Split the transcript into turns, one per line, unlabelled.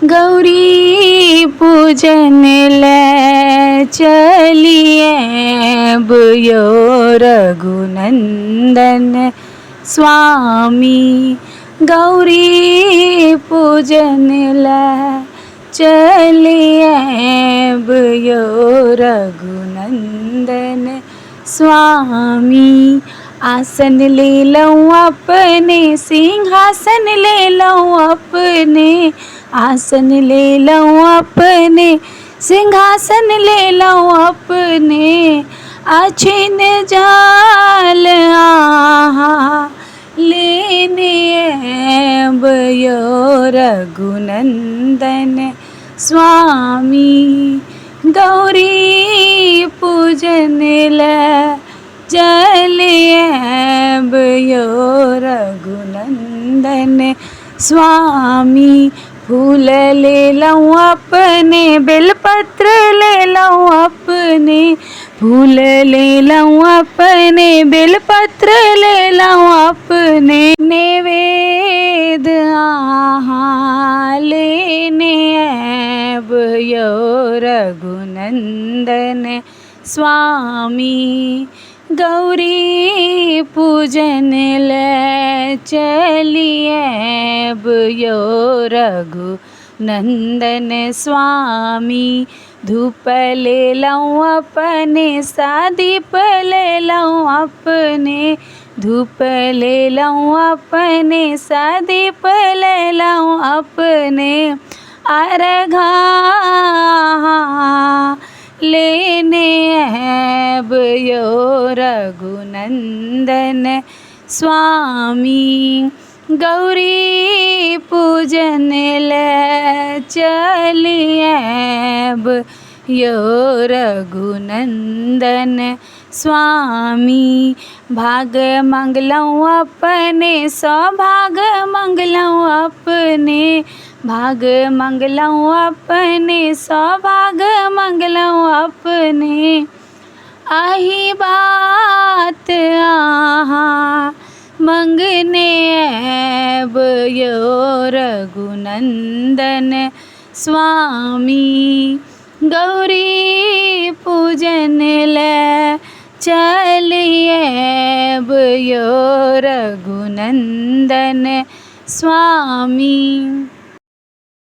गौरी पूजन ले चलिए बुयो रघुनंदन स्वामी। गौरी पूजन ले चलिए बुयो रघुनंदन स्वामी। आसन ले लऊँ अपने, सिंहासन ले लऊँ अपने, आसन ले लऊँ अपने, सिंहासन ले लऊँ अपने। अछिन जाल आहा लेने बयो रघुनंदन स्वामी। गौरी पूजन ले चलिए बयो रघुनंदन स्वामी। फूल ले लऊँ अपने, बेलपत्र ले लऊँ अपने, फूल ले लऊँ अपने, बेलपत्र ले लऊँ अपने। नैवेद आहा लेने बयो रघुनंदन स्वामी। गौरी पूजन ले चलिए बयो रघुनंदन स्वामी। धूप ले लऊँ अपने, सादीप ले लऊँ अपने, धूप ले लऊँ अपने, सादीप ले लऊँ अपने। अर्घा लेने बयो रघुनंदन स्वामी। गौरी पूजन ले चलिए बयो रघुनंदन स्वामी। भाग मंगलऊँ अपने, सौभाग मंगलऊँ अपने, भाग मंगलऊँ अपने, सौभाग मंगलऊँ अपने। आही बात आहा मंगने बयो रघुनंदन स्वामी। गौरी पूजन ले चलिए बयो रघुनंदन स्वामी।